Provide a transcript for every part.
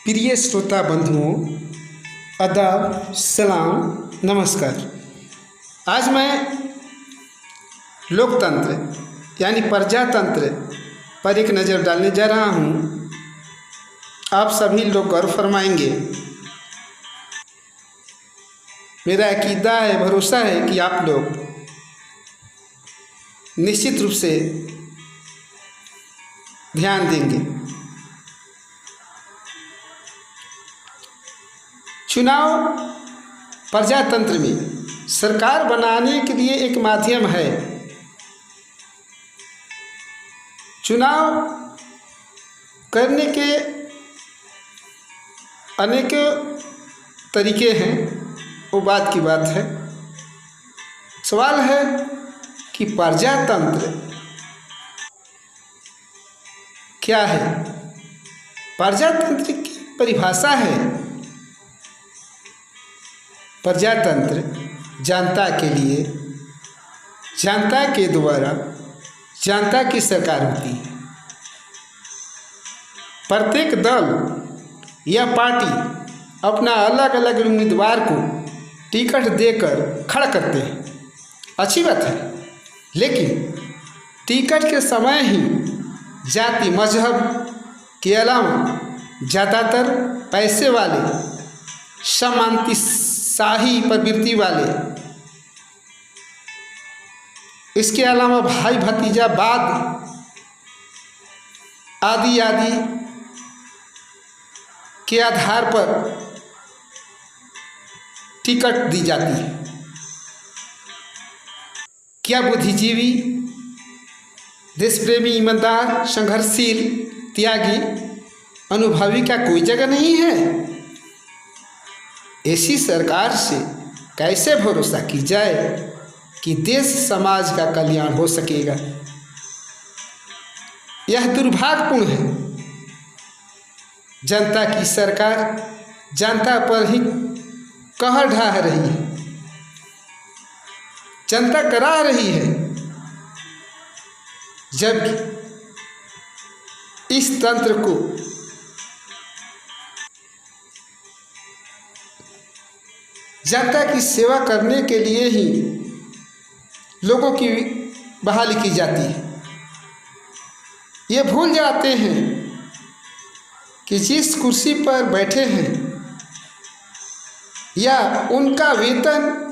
प्रिय श्रोता बंधुओं, आदाब, सलाम, नमस्कार। आज मैं लोकतंत्र यानी प्रजातंत्र पर एक नज़र डालने जा रहा हूँ। आप सभी लोग गौर फरमाएंगे। मेरा अकीदा है, भरोसा है कि आप लोग निश्चित रूप से ध्यान देंगे। चुनाव प्रजातंत्र में सरकार बनाने के लिए एक माध्यम है। चुनाव करने के अनेक तरीके हैं, वो बात की बात है। सवाल है कि प्रजातंत्र क्या है। प्रजातंत्र की परिभाषा है, प्रजातंत्र जनता के लिए, जनता के द्वारा जनता की सरकार होती है। प्रत्येक दल या पार्टी अपना अलग अलग उम्मीदवार को टिकट देकर खड़ा करते हैं। अच्छी बात है, लेकिन टिकट के समय ही जाति मजहब के अलावा ज़्यादातर पैसे वाले, सामंती शाही प्रवृत्ति वाले, इसके अलावा भाई भतीजावाद आदि आदि के आधार पर टिकट दी जाती है। क्या बुद्धिजीवी, देशप्रेमी, ईमानदार, संघर्षशील, त्यागी, अनुभवी का कोई जगह नहीं है? ऐसी सरकार से कैसे भरोसा की जाए कि देश समाज का कल्याण हो सकेगा? यह दुर्भाग्यपूर्ण है। जनता की सरकार जनता पर ही कहर ढाह रही है, जनता करा रही है, जबकि इस तंत्र को जनता की सेवा करने के लिए ही लोगों की बहाली की जाती है। ये भूल जाते हैं कि जिस कुर्सी पर बैठे हैं या उनका वेतन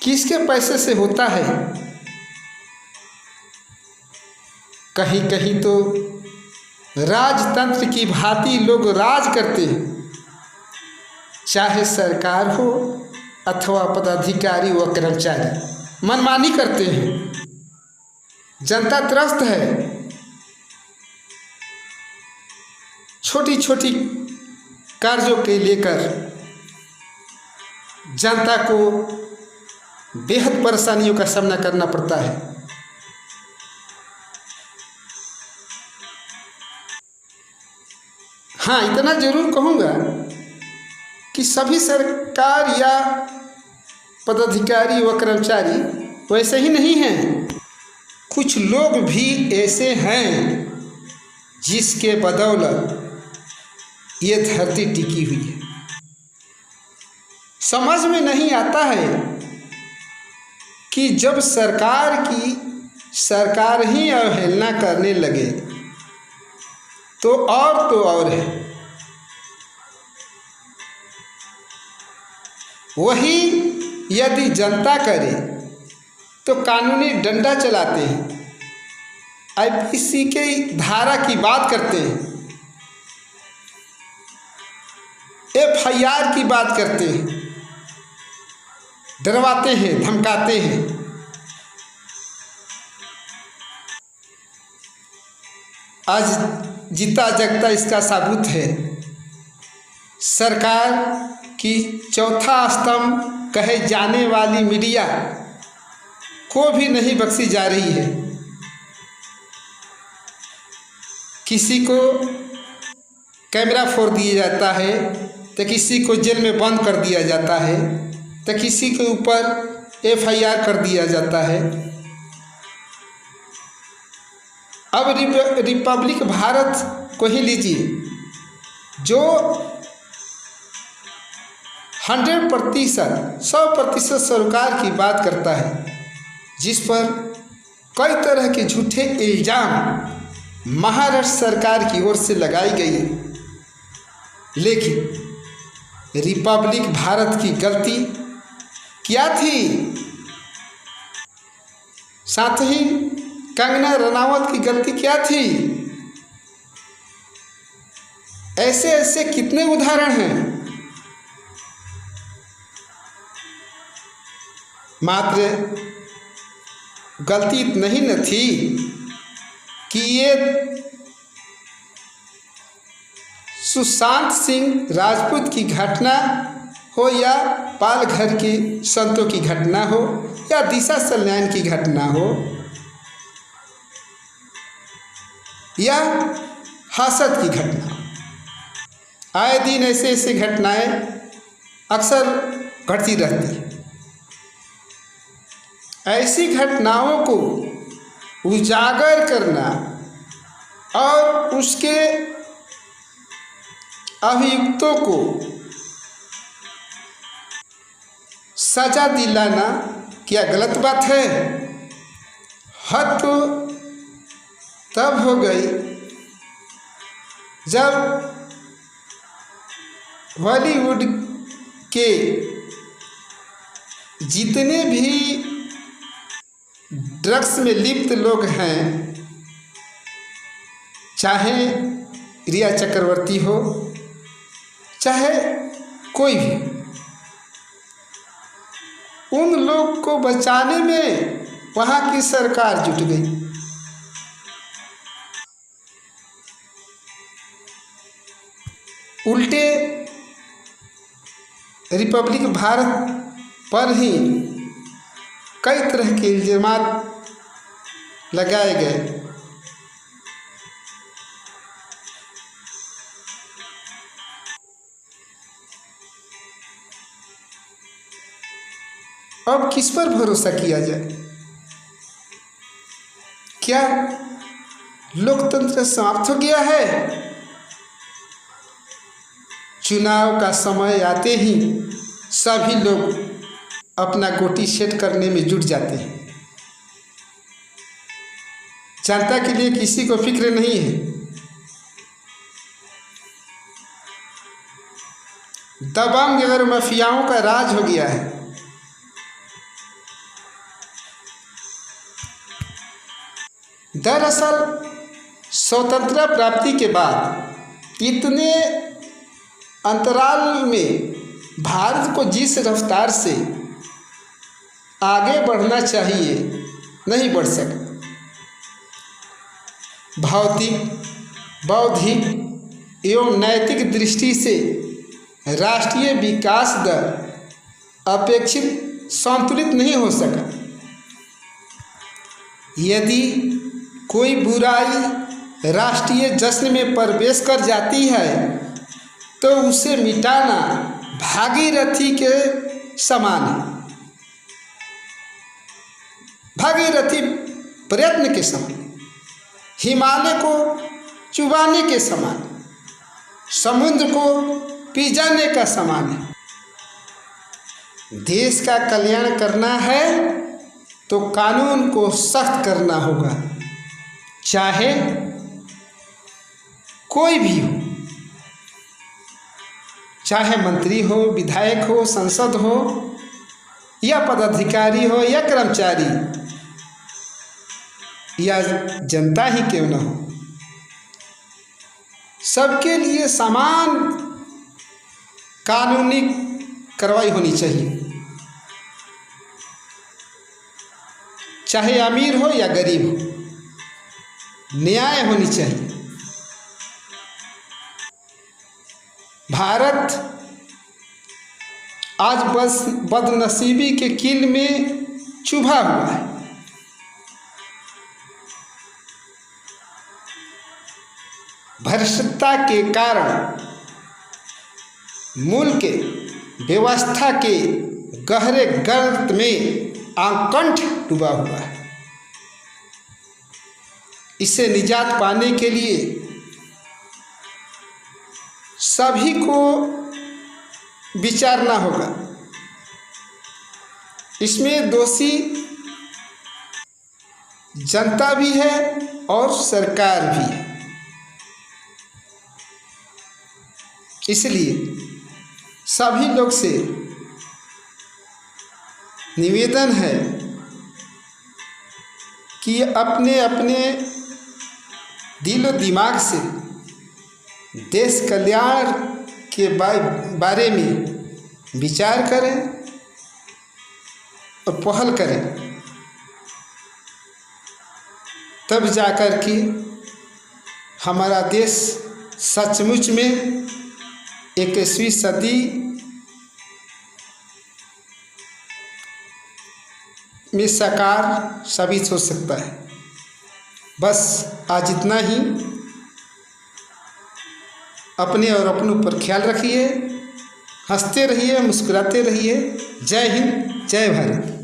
किसके पैसे से होता है। कहीं कहीं तो राजतंत्र की भांति लोग राज करते हैं, चाहे सरकार हो अथवा पदाधिकारी व कर्मचारी मनमानी करते हैं। जनता त्रस्त है। छोटी छोटी कार्यों के लेकर जनता को बेहद परेशानियों का सामना करना पड़ता है। हाँ, इतना जरूर कहूँगा कि सभी सरकार या पदाधिकारी व कर्मचारी वैसे ही नहीं हैं। कुछ लोग भी ऐसे हैं जिसके बदौलत ये धरती टिकी हुई है। समझ में नहीं आता है कि जब सरकार ही अवहेलना करने लगे तो और है। वही यदि जनता करे तो कानूनी डंडा चलाते हैं, आईपीसी के धारा की बात करते हैं, एफआईआर की बात करते हैं, डरवाते हैं, धमकाते हैं। आज जीता जगता इसका सबूत है। सरकार की चौथा स्तंभ कहे जाने वाली मीडिया को भी नहीं बख्शी जा रही है। किसी को कैमरा फोड़ दिया जाता है, तो किसी को जेल में बंद कर दिया जाता है, तो किसी के ऊपर एफआईआर कर दिया जाता है। अब रिपब्लिक भारत को ही लीजिए, जो 100%, 100% सरोकार की बात करता है, जिस पर कई तरह के झूठे इल्ज़ाम महाराष्ट्र सरकार की ओर से लगाई गई। लेकिन रिपब्लिक भारत की गलती क्या थी? साथ ही कंगना रनावत की गलती क्या थी? ऐसे ऐसे कितने उदाहरण हैं। मात्र गलती नहीं न थी कि ये सुशांत सिंह राजपूत की घटना हो या पालघर के संतों की घटना हो या दिशा सल्यान की घटना हो या हासद की घटना, आए दिन ऐसे ऐसे घटनाएं अक्सर घटती रहती। ऐसी घटनाओं को उजागर करना और उसके अभियुक्तों को सजा दिलाना क्या गलत बात है? हद तो तब हो गई जब बॉलीवुड के जितने भी ड्रग्स में लिप्त लोग हैं, चाहे रिया चक्रवर्ती हो चाहे कोई भी, उन लोग को बचाने में वहाँ की सरकार जुट गई। उल्टे रिपब्लिक भारत पर ही कई तरह के इल्ज़ामात लगाए गए। अब किस पर भरोसा किया जाए? क्या लोकतंत्र समाप्त हो गया है? चुनाव का समय आते ही सभी लोग अपना गोटी सेट करने में जुट जाते हैं। जनता के लिए किसी को फिक्र नहीं है। दबंग अगर माफियाओं का राज हो गया है। दरअसल स्वतंत्रता प्राप्ति के बाद इतने अंतराल में भारत को जिस रफ्तार से आगे बढ़ना चाहिए नहीं बढ़ सका। भौतिक, बौद्धिक एवं नैतिक दृष्टि से राष्ट्रीय विकास दर अपेक्षित संतुलित नहीं हो सका। यदि कोई बुराई राष्ट्रीय जश्न में प्रवेश कर जाती है तो उसे मिटाना भागीरथी के समान है, भागीरथी प्रयत्न के समान, हिमालय को चुबाने के समान, समुद्र को पी जाने का समान है। देश का कल्याण करना है तो कानून को सख्त करना होगा, चाहे कोई भी हो, चाहे मंत्री हो, विधायक हो, सांसद हो या पदाधिकारी हो या कर्मचारी या जनता ही क्यों न हो, सबके लिए समान कानूनी कार्रवाई होनी चाहिए, चाहे अमीर हो या गरीब हो, न्याय होनी चाहिए। भारत आज बस बदनसीबी के कील में चुभा हुआ है। भ्रष्टता के कारण मुल्क के व्यवस्था के गहरे गर्त में आकंठ डूबा हुआ है। इससे निजात पाने के लिए सभी को विचारना होगा। इसमें दोषी जनता भी है और सरकार भी। इसलिए सभी लोग से निवेदन है कि अपने अपने दिल और दिमाग से देश कल्याण के बारे में विचार करें और पहल करें, तब जाकर के हमारा देश सचमुच में 21वीं सदी में साकार साबित हो सकता है। बस आज इतना ही। अपने और अपनों पर ख्याल रखिए, हंसते रहिए, मुस्कुराते रहिए। जय हिंद, जय भारत।